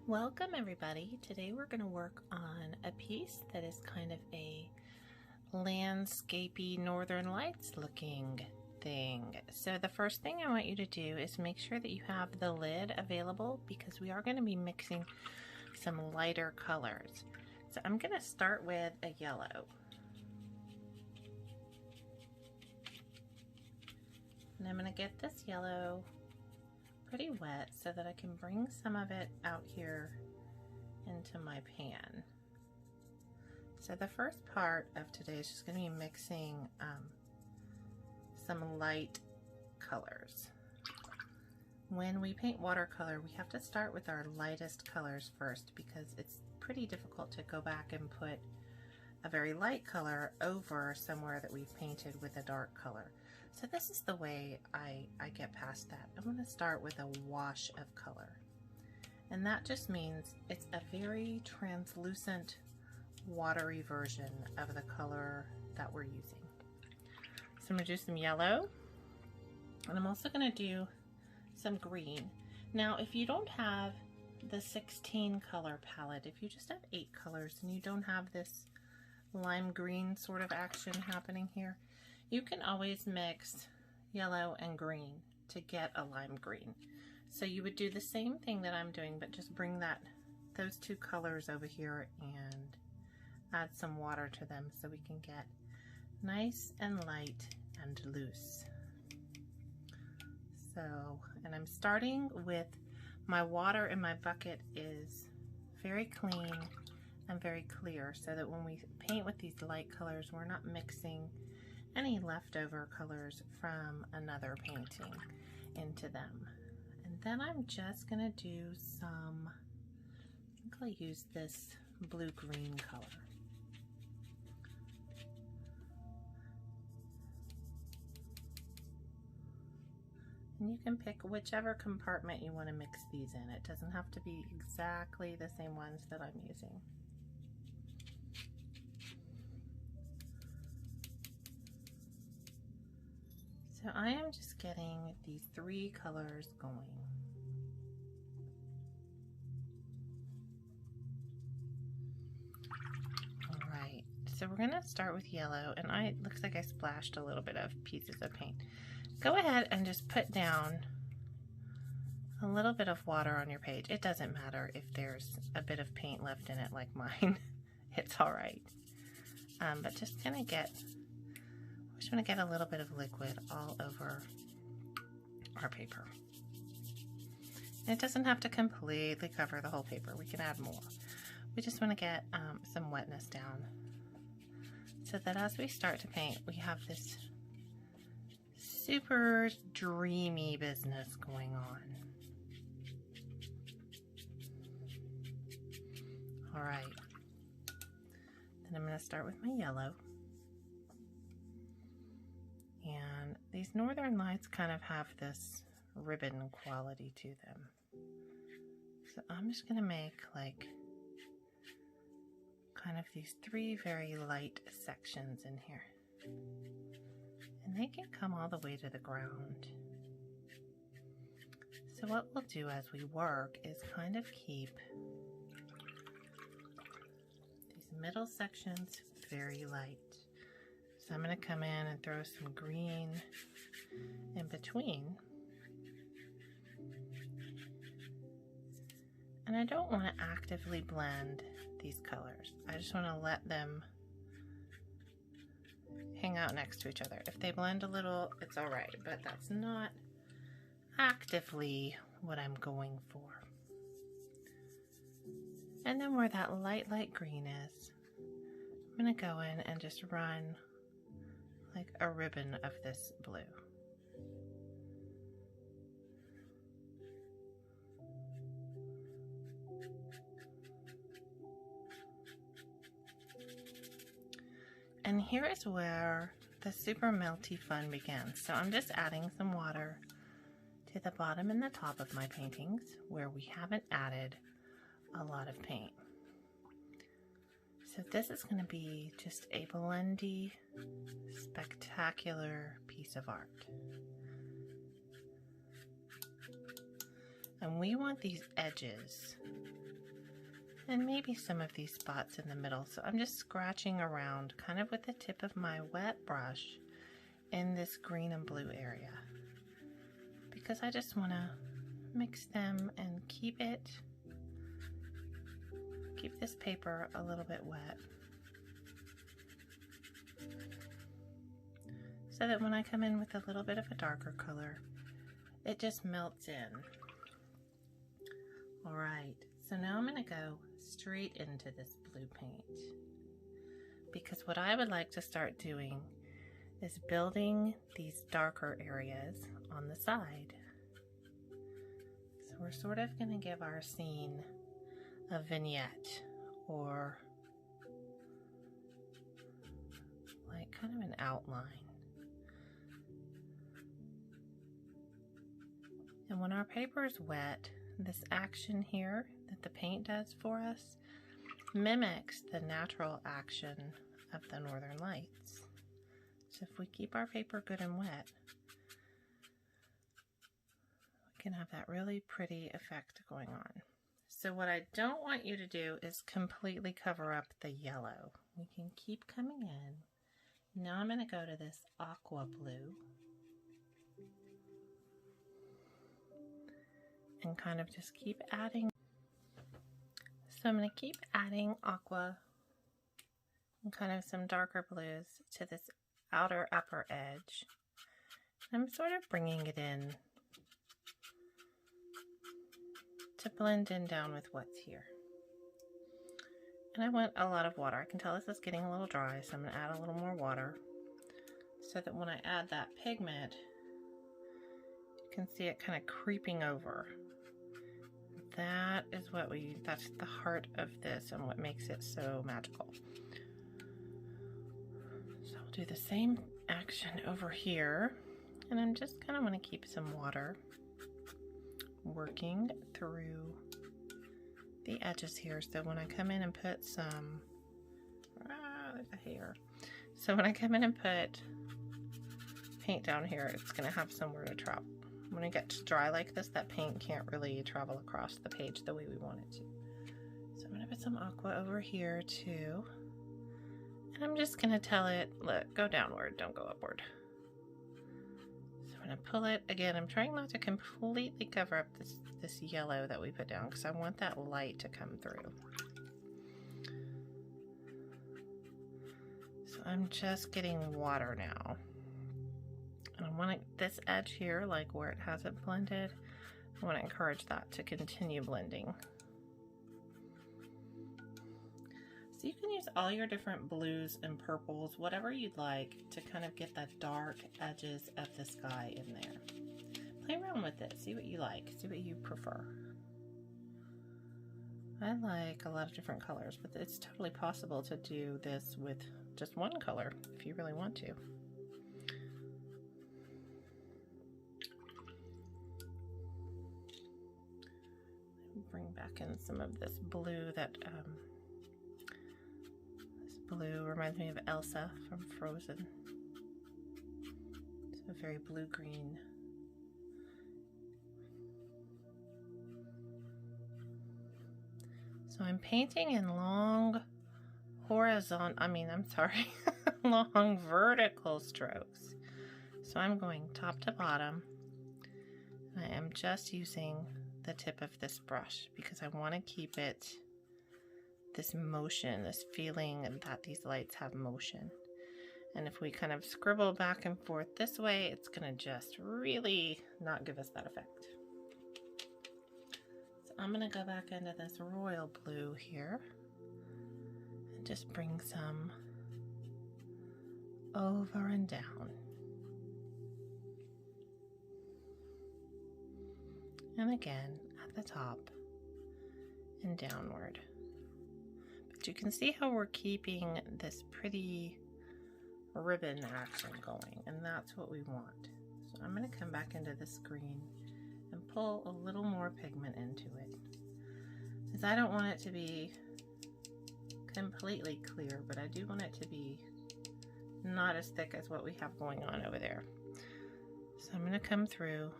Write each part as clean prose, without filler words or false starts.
Welcome everybody. Today we're going to work on a piece that is kind of a landscapey Northern Lights looking thing. So the first thing I want you to do is make sure that you have the lid available because we are going to be mixing some lighter colors. So I'm going to start with a yellow. And I'm going to get this yellow pretty wet so that I can bring some of it out here into my pan. So the first part of today is just going to be mixing some light colors. When we paint watercolor, we have to start with our lightest colors first because it's pretty difficult to go back and put a very light color over somewhere that we've painted with a dark color. So this is the way I get past that. I'm going to start with a wash of color. And that just means it's a very translucent, watery version of the color that we're using. So I'm going to do some yellow. And I'm also going to do some green. Now, if you don't have the 16 color palette, if you just have 8 colors and you don't have this lime green sort of action happening here, you can always mix yellow and green to get a lime green. So you would do the same thing that I'm doing, but just bring those two colors over here and add some water to them so we can get nice and light and loose. So, and I'm starting with my water in my bucket is very clean and very clear so that when we paint with these light colors, we're not mixing any leftover colors from another painting into them. And then I'm just gonna do some, I think I'll use this blue-green color. And you can pick whichever compartment you want to mix these in. It doesn't have to be exactly the same ones that I'm using. So I am just getting these 3 colors going. All right, so we're gonna start with yellow, and it looks like I splashed a little bit of pieces of paint. Go ahead and just put down a little bit of water on your page. It doesn't matter if there's a bit of paint left in it like mine. It's all right. But just gonna get a little bit of liquid all over our paper. And it doesn't have to completely cover the whole paper. We can add more. We just want to get some wetness down so that as we start to paint, we have this super dreamy business going on. All right. Then I'm going to start with my yellow. And these Northern Lights kind of have this ribbon quality to them. So I'm just going to make like kind of these 3 very light sections in here. And they can come all the way to the ground. So what we'll do as we work is kind of keep these middle sections very light. So I'm going to come in and throw some green in between. And I don't want to actively blend these colors. I just want to let them hang out next to each other. If they blend a little, it's all right, but that's not actively what I'm going for. And then where that light green is, I'm going to go in and just run like a ribbon of this blue. And here is where the super melty fun begins. So I'm just adding some water to the bottom and the top of my paintings where we haven't added a lot of paint. So this is going to be just a blendy, spectacular piece of art. And we want these edges and maybe some of these spots in the middle. So I'm just scratching around kind of with the tip of my wet brush in this green and blue area, because I just want to mix them and keep this paper a little bit wet, so that when I come in with a little bit of a darker color, it just melts in. All right, so now I'm going to go straight into this blue paint, because what I would like to start doing is building these darker areas on the side. So we're sort of going to give our scene a vignette, or like kind of an outline. And when our paper is wet, this action here that the paint does for us mimics the natural action of the northern lights. So if we keep our paper good and wet, we can have that really pretty effect going on. So what I don't want you to do is completely cover up the yellow. We can keep coming in. Now I'm going to go to this aqua blue and kind of just keep adding. So I'm going to keep adding aqua and kind of some darker blues to this outer upper edge. I'm sort of bringing it in to blend in down with what's here. And I want a lot of water. I can tell this is getting a little dry, so I'm going to add a little more water so that when I add that pigment, you can see it kind of creeping over. That is that's the heart of this and what makes it so magical. So I'll do the same action over here, and I'm just kind of want to keep some water working through the edges here. So when I come in and put some, there's a hair. So when I come in and put paint down here, it's going to have somewhere to travel. When it gets dry like this, that paint can't really travel across the page the way we want it to. So I'm going to put some aqua over here too. And I'm just going to tell it, look, go downward, don't go upward. So I'm going to pull it. Again, I'm trying not to completely cover up this yellow that we put down, because I want that light to come through. So I'm just getting water now. And I want this edge here, like where it hasn't blended, I want to encourage that to continue blending. So you can use all your different blues and purples, whatever you'd like, to kind of get the dark edges of the sky in there. Play around with it, see what you like, see what you prefer. I like a lot of different colors, but it's totally possible to do this with just one color if you really want to. Bring back in some of this blue that this blue reminds me of Elsa from Frozen. It's a very blue-green. So I'm painting in long long vertical strokes. So I'm going top to bottom. I am just using the tip of this brush because I want to keep it this motion, this feeling that these lights have motion. And if we kind of scribble back and forth this way, it's going to just really not give us that effect. So I'm going to go back into this royal blue here and just bring some over and down. And again at the top and downward. But you can see how we're keeping this pretty ribbon action going, and that's what we want. So I'm going to come back into this green and pull a little more pigment into it, because I don't want it to be completely clear, but I do want it to be not as thick as what we have going on over there. So I'm going to come through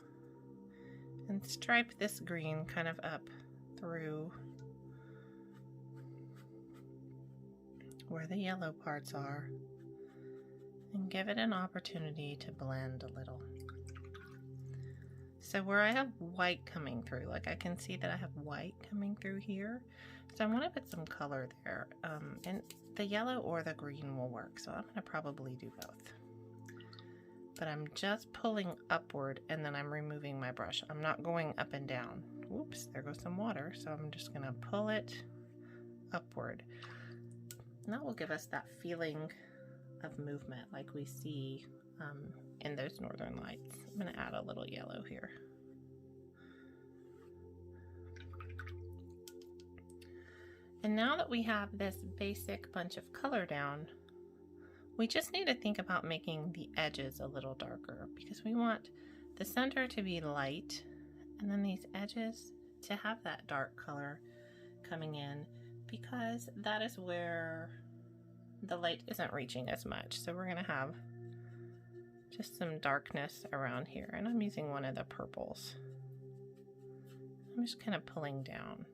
and stripe this green kind of up through where the yellow parts are and give it an opportunity to blend a little. So where I have white coming through, like I can see that I have white coming through here, so I want to put some color there, and the yellow or the green will work, so I'm going to probably do both. But I'm just pulling upward and then I'm removing my brush. I'm not going up and down. Oops, there goes some water, so I'm just going to pull it upward. And that will give us that feeling of movement like we see in those northern lights. I'm going to add a little yellow here. And now that we have this basic bunch of color down, we just need to think about making the edges a little darker, because we want the center to be light and then these edges to have that dark color coming in, because that is where the light isn't reaching as much. So we're going to have just some darkness around here, and I'm using one of the purples. I'm just kind of pulling down.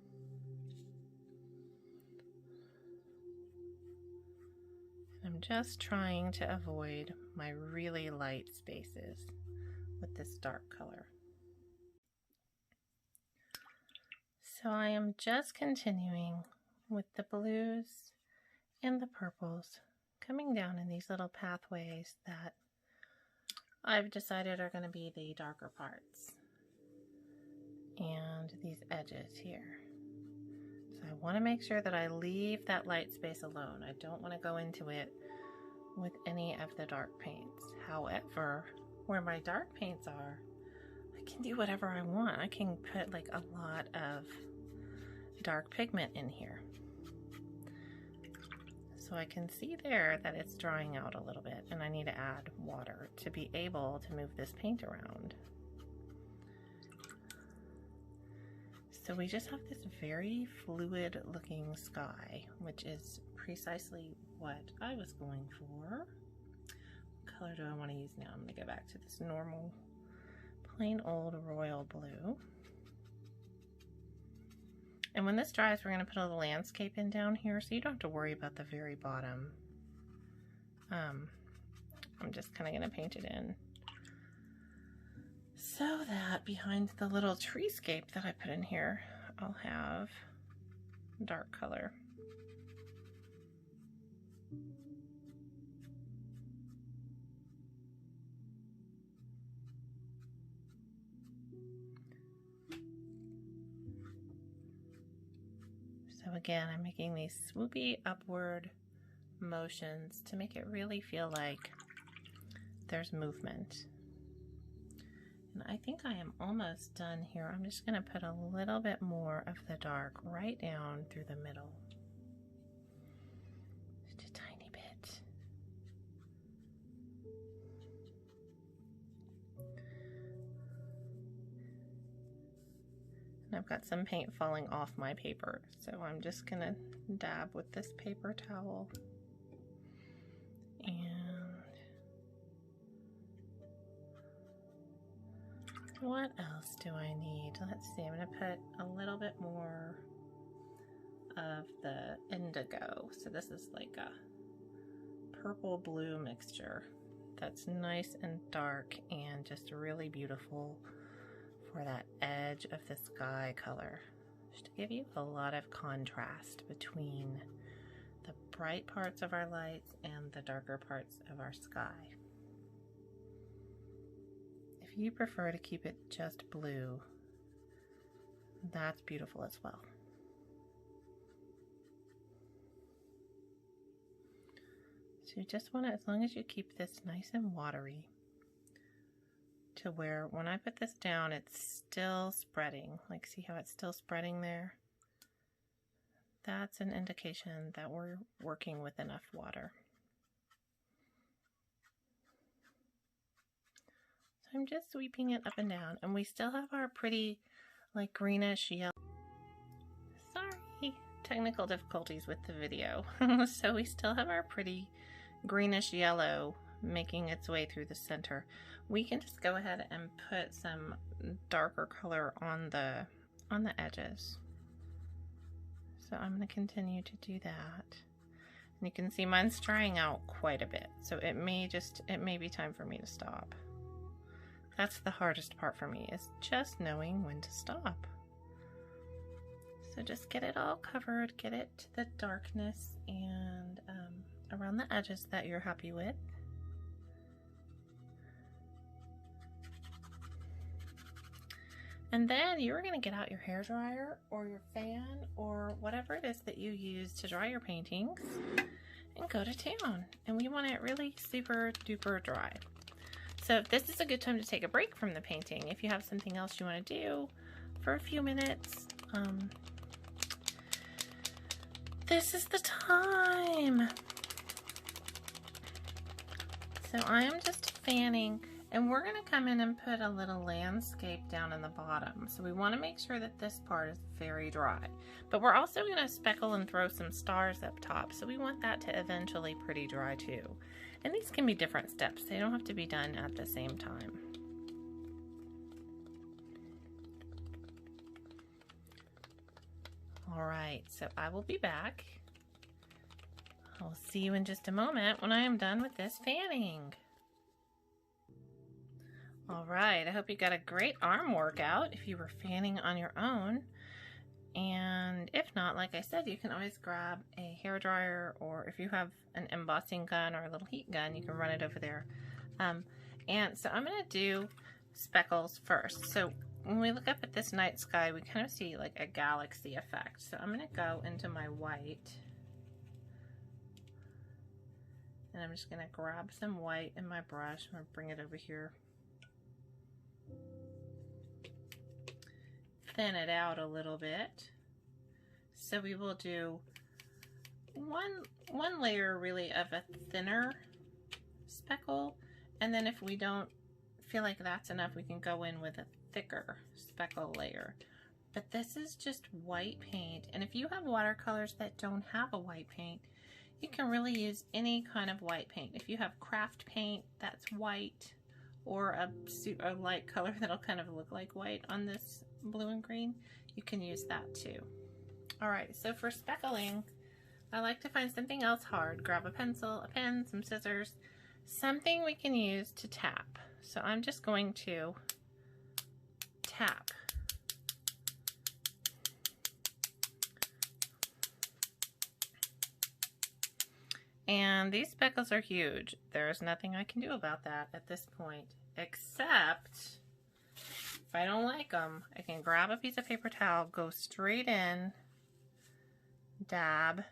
And I'm just trying to avoid my really light spaces with this dark color. So I am just continuing with the blues and the purples, coming down in these little pathways that I've decided are going to be the darker parts, and these edges here. So I want to make sure that I leave that light space alone. I don't want to go into it with any of the dark paints. However, where my dark paints are, I can do whatever I want. I can put like a lot of dark pigment in here. So I can see there that it's drying out a little bit, and I need to add water to be able to move this paint around. So we just have this very fluid looking sky, which is precisely what I was going for. What color do I want to use now? I'm going to go back to this normal, plain old royal blue. And when this dries, we're going to put a little landscape in down here, so you don't have to worry about the very bottom. I'm just kind of going to paint it in so that behind the little treescape that I put in here, I'll have dark color. So again, I'm making these swoopy upward motions to make it really feel like there's movement. And I think I am almost done here. I'm just going to put a little bit more of the dark right down through the middle. Just a tiny bit. And I've got some paint falling off my paper, so I'm just going to dab with this paper towel. And what else do I need? Let's see, I'm going to put a little bit more of the indigo. So this is like a purple blue mixture that's nice and dark and just really beautiful for that edge of the sky color, just to give you a lot of contrast between the bright parts of our lights and the darker parts of our sky. If you prefer to keep it just blue, that's beautiful as well. So you just want to, as long as you keep this nice and watery, to where when I put this down, it's still spreading. Like, see how it's still spreading there? That's an indication that we're working with enough water. So I'm just sweeping it up and down, and we still have our pretty like greenish yellow. Sorry, technical difficulties with the video. So we still have our pretty greenish yellow making its way through the center. We can just go ahead and put some darker color on the edges. So I'm going to continue to do that. And you can see mine's drying out quite a bit, so it may be time for me to stop. That's the hardest part for me, is just knowing when to stop. So just get it all covered, get it to the darkness and around the edges that you're happy with. And then you're going to get out your hairdryer or your fan or whatever it is that you use to dry your paintings and go to town. And we want it really super duper dry. So this is a good time to take a break from the painting. If you have something else you want to do for a few minutes, this is the time. So I am just fanning, and we're going to come in and put a little landscape down in the bottom. So we want to make sure that this part is very dry. But we're also going to speckle and throw some stars up top. So we want that to eventually pretty dry too. And these can be different steps. They don't have to be done at the same time. All right, so I will be back. I'll see you in just a moment when I am done with this fanning. All right, I hope you got a great arm workout if you were fanning on your own. And if not, like I said, you can always grab a hairdryer, or if you have an embossing gun or a little heat gun, you can run it over there. And so I'm going to do speckles first. So when we look up at this night sky, we kind of see like a galaxy effect. So I'm going to go into my white. And I'm just going to grab some white in my brush. I'm going to bring it over here. Thin it out a little bit. So we will do one layer really of a thinner speckle, and then if we don't feel like that's enough, we can go in with a thicker speckle layer. But this is just white paint, and if you have watercolors that don't have a white paint, you can really use any kind of white paint. If you have craft paint that's white, or a light color that'll kind of look like white on this blue and green, you can use that too. All right, so for speckling, I like to find something else hard. Grab a pencil, a pen, some scissors, something we can use to tap. So I'm just going to tap. And these speckles are huge. There's nothing I can do about that at this point, except if I don't like them, I can grab a piece of paper towel, go straight in, dab,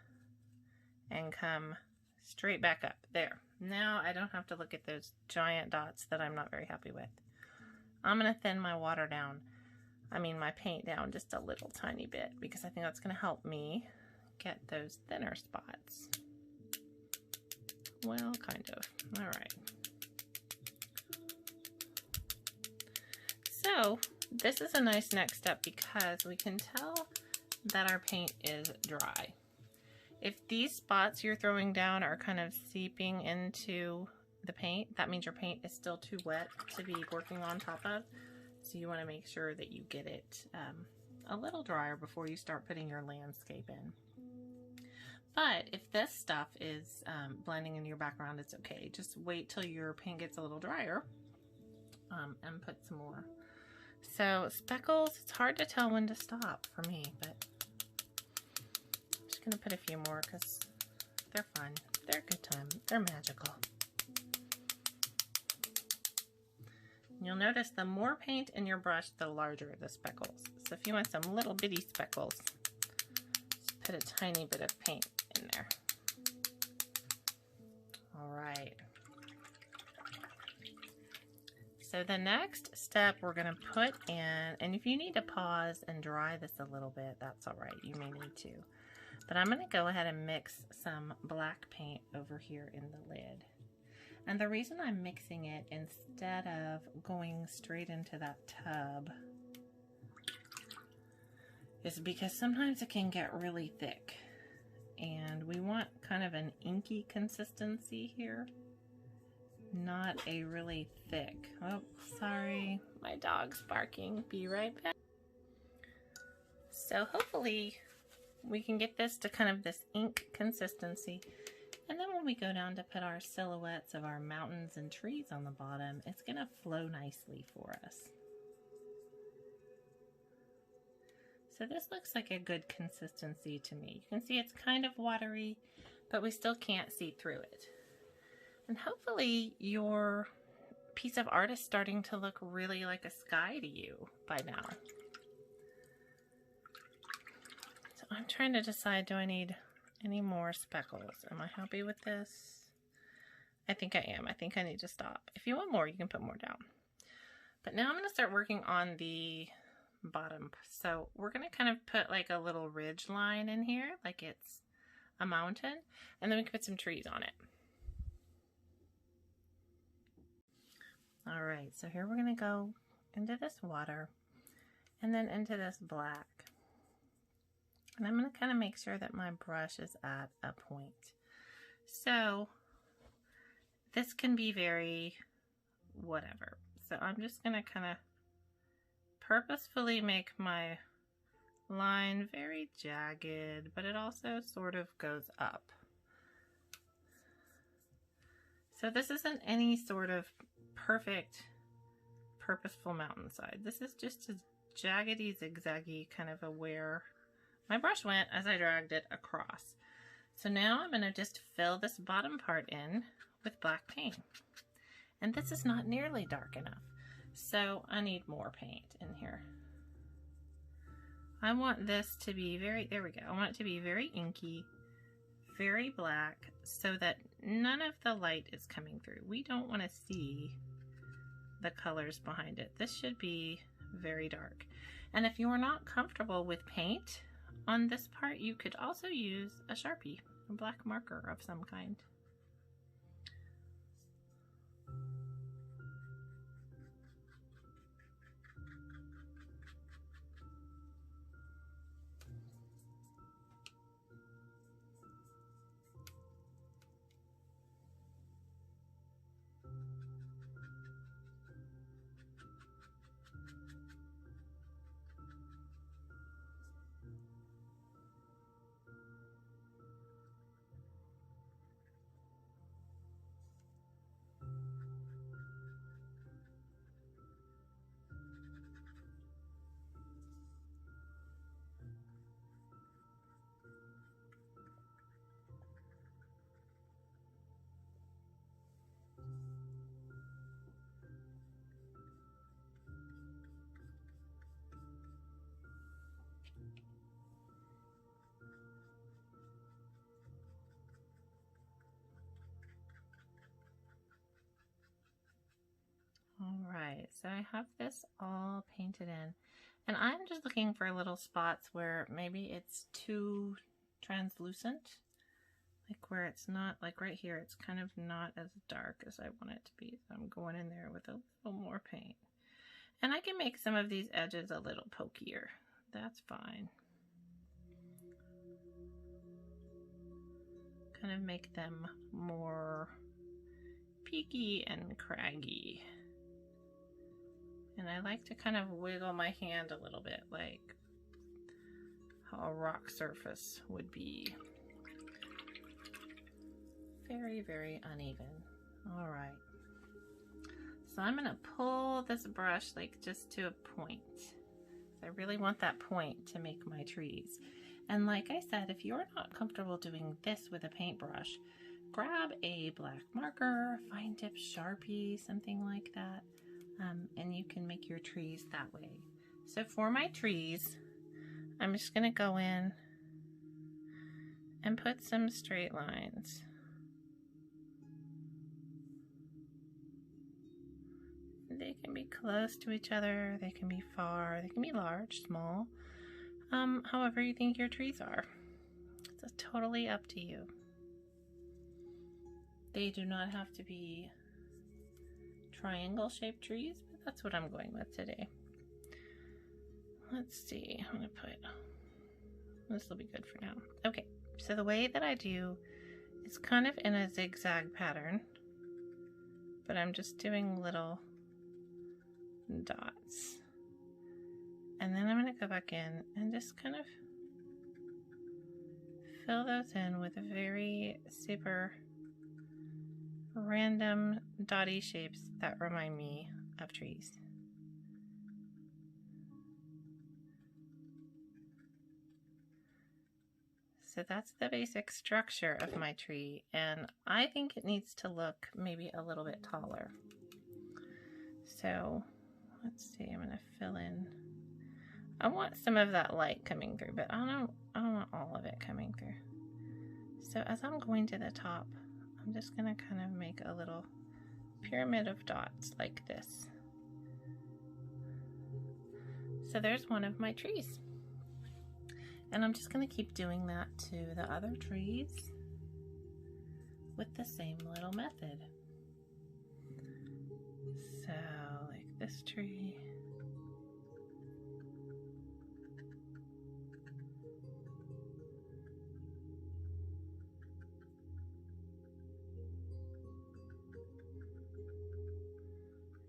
and come straight back up. There. Now I don't have to look at those giant dots that I'm not very happy with. I'm going to thin my my paint down just a little tiny bit, because I think that's going to help me get those thinner spots. Well, kind of. All right. So this is a nice next step because we can tell that our paint is dry. If these spots you're throwing down are kind of seeping into the paint, that means your paint is still too wet to be working on top of. So you want to make sure that you get it a little drier before you start putting your landscape in. But if this stuff is blending into your background, it's okay. Just wait till your paint gets a little drier and put some more. So speckles, it's hard to tell when to stop for me, but I'm just gonna put a few more because they're fun. They're a good time. They're magical. You'll notice the more paint in your brush, the larger the speckles. So if you want some little bitty speckles, just put a tiny bit of paint in there. All right. So the next step we're going to put in, and if you need to pause and dry this a little bit, that's all right. You may need to. But I'm going to go ahead and mix some black paint over here in the lid. And the reason I'm mixing it instead of going straight into that tub is because sometimes it can get really thick. And we want kind of an inky consistency here. Not a really thick. Oh, sorry. My dog's barking. Be right back. So hopefully we can get this to kind of this ink consistency. we go down to put our silhouettes of our mountains and trees on the bottom, it's going to flow nicely for us. So this looks like a good consistency to me. You can see it's kind of watery, but we still can't see through it. And hopefully your piece of art is starting to look really like a sky to you by now. So I'm trying to decide, do I need any more speckles? Am I happy with this? I think I am. I think I need to stop. If you want more, you can put more down. But now I'm going to start working on the bottom. So we're going to kind of put like a little ridge line in here, like it's a mountain, and then we can put some trees on it. All right, so here we're going to go into this water and then into this black. And I'm going to kind of make sure that my brush is at a point. So this can be very whatever. So I'm just going to kind of purposefully make my line very jagged, but it also sort of goes up. So this isn't any sort of perfect, purposeful mountainside. This is just a jaggedy, zigzaggy kind of a where my brush went as I dragged it across. So now I'm going to just fill this bottom part in with black paint. And this is not nearly dark enough. So I need more paint in here. I want this to be very, there we go. I want it to be very inky, very black, so that none of the light is coming through. We don't want to see the colors behind it. This should be very dark. And if you are not comfortable with paint on this part, you could also use a Sharpie, a black marker of some kind. Alright, so I have this all painted in, and I'm just looking for little spots where maybe it's too translucent, like where it's not, like right here, it's kind of not as dark as I want it to be, so I'm going in there with a little more paint. And I can make some of these edges a little pokier, that's fine. Kind of make them more peaky and craggy. And I like to kind of wiggle my hand a little bit, like how a rock surface would be. Very, very uneven. All right. So I'm going to pull this brush like just to a point. I really want that point to make my trees. And like I said, if you're not comfortable doing this with a paintbrush, grab a black marker, fine tip Sharpie, something like that. And you can make your trees that way. So for my trees, I'm just going to go in and put some straight lines. They can be close to each other, they can be far, they can be large, small, however you think your trees are. It's totally up to you. They do not have to be triangle shaped trees, but that's what I'm going with today. Let's see, I'm gonna put, this will be good for now. Okay, so the way that I do is kind of in a zigzag pattern, but I'm just doing little dots. And then I'm gonna go back in and just kind of fill those in with a very super random dotty shapes that remind me of trees. So that's the basic structure of my tree, and I think it needs to look maybe a little bit taller. So let's see, I'm gonna fill in. I want some of that light coming through, but I don't want all of it coming through. So as I'm going to the top, I'm just gonna kind of make a little pyramid of dots like this. So there's one of my trees. And I'm just going to keep doing that to the other trees with the same little method. So, like this tree.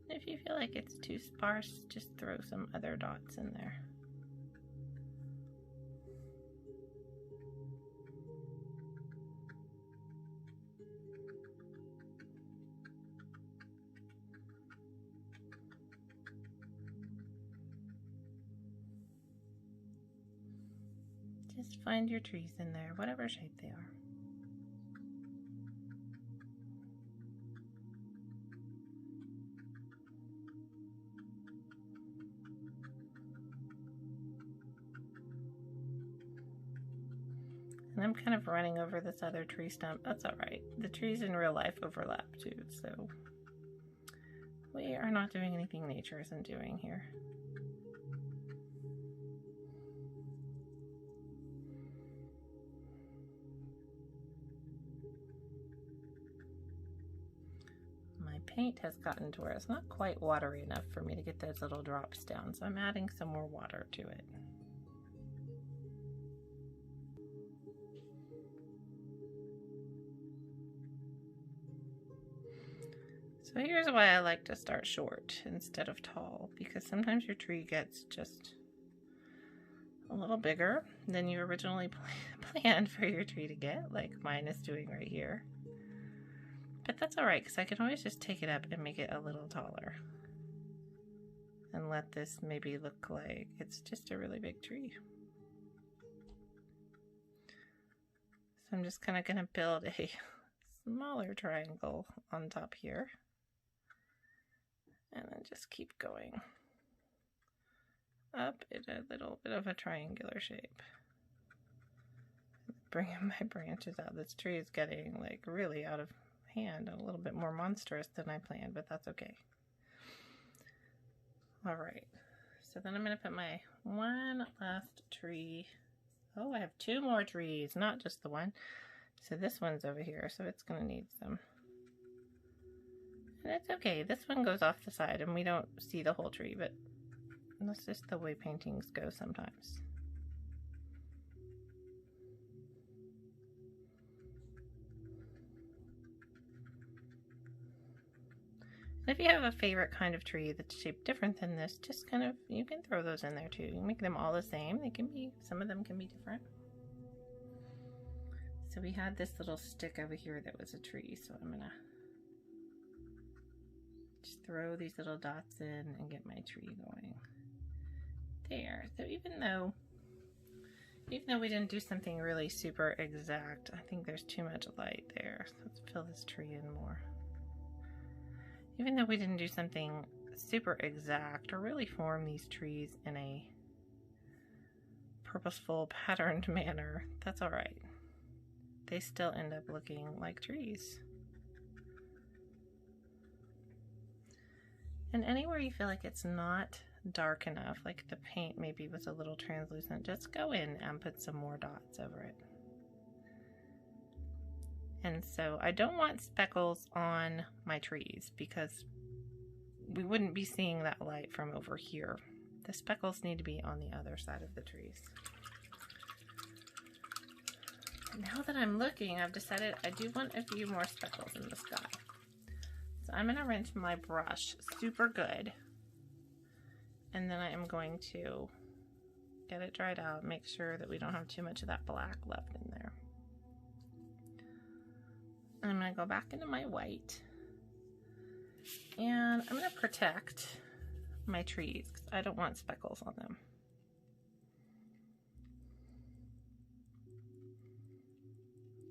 If you feel like it's too sparse, just throw some other dots in there. Just find your trees in there, whatever shape they are. And I'm kind of running over this other tree stump. That's all right. The trees in real life overlap too, so we are not doing anything nature isn't doing here. My paint has gotten to where it's not quite watery enough for me to get those little drops down, so I'm adding some more water to it. So here's why I like to start short instead of tall, because sometimes your tree gets just a little bigger than you originally planned for your tree to get, like mine is doing right here. But that's alright, because I can always just take it up and make it a little taller. And let this maybe look like it's just a really big tree. So I'm just kind of going to build a smaller triangle on top here. And then just keep going up in a little bit of a triangular shape. Bringing my branches out. This tree is getting like really out of hand and a little bit more monstrous than I planned, but that's okay. Alright, so then I'm going to put my one last tree. Oh, I have two more trees, not just the one. So this one's over here, so it's going to need some. And it's okay, this one goes off the side and we don't see the whole tree, but that's just the way paintings go sometimes. And if you have a favorite kind of tree that's shaped different than this, just kind of, you can throw those in there too. You can make them all the same. They can be, some of them can be different. So we had this little stick over here that was a tree, so I'm gonna just throw these little dots in and get my tree going. There. So even though we didn't do something really super exact, I think there's too much light there. So let's fill this tree in more. Even though we didn't do something super exact or really form these trees in a purposeful, patterned manner, that's all right. They still end up looking like trees. And anywhere you feel like it's not dark enough, like the paint maybe was a little translucent, just go in and put some more dots over it. And so I don't want speckles on my trees because we wouldn't be seeing that light from over here. The speckles need to be on the other side of the trees. Now that I'm looking, I've decided I do want a few more speckles in the sky. So I'm going to rinse my brush super good. And then I am going to get it dried out, make sure that we don't have too much of that black left in there. I'm going to go back into my white. And I'm going to protect my trees because I don't want speckles on them.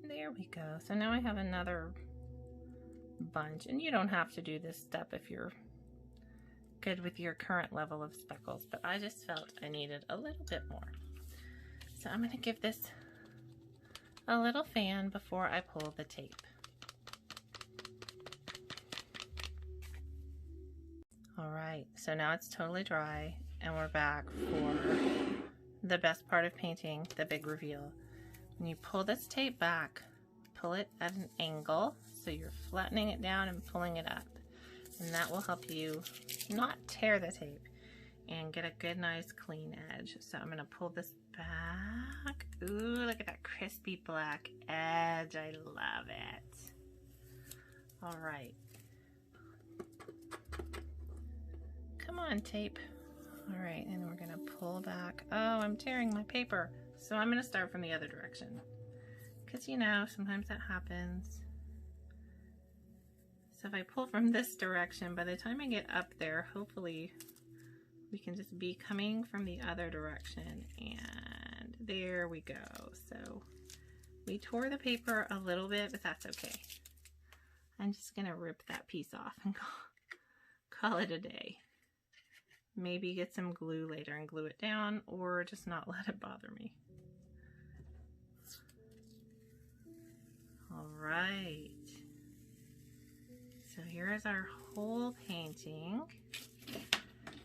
There we go. So now I have another bunch, and you don't have to do this step if you're good with your current level of speckles, but I just felt I needed a little bit more. So I'm going to give this a little fan before I pull the tape. All right, so now it's totally dry, and we're back for the best part of painting, the big reveal. When you pull this tape back, pull it at an angle, so you're flattening it down and pulling it up. And that will help you not tear the tape and get a good, nice, clean edge. So I'm gonna pull this back. Ooh, look at that crispy black edge. I love it. All right. Come on, tape. All right, and we're gonna pull back. Oh, I'm tearing my paper. So I'm gonna start from the other direction. Because you know, sometimes that happens. So if I pull from this direction, by the time I get up there, hopefully we can just be coming from the other direction. And there we go. So we tore the paper a little bit, but that's okay. I'm just gonna rip that piece off and call it a day. Maybe get some glue later and glue it down, or just not let it bother me. All right. So here is our whole painting.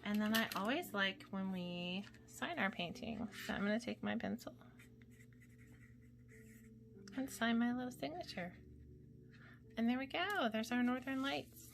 And then I always like when we sign our painting. So I'm going to take my pencil and sign my little signature. And there we go. There's our Northern Lights.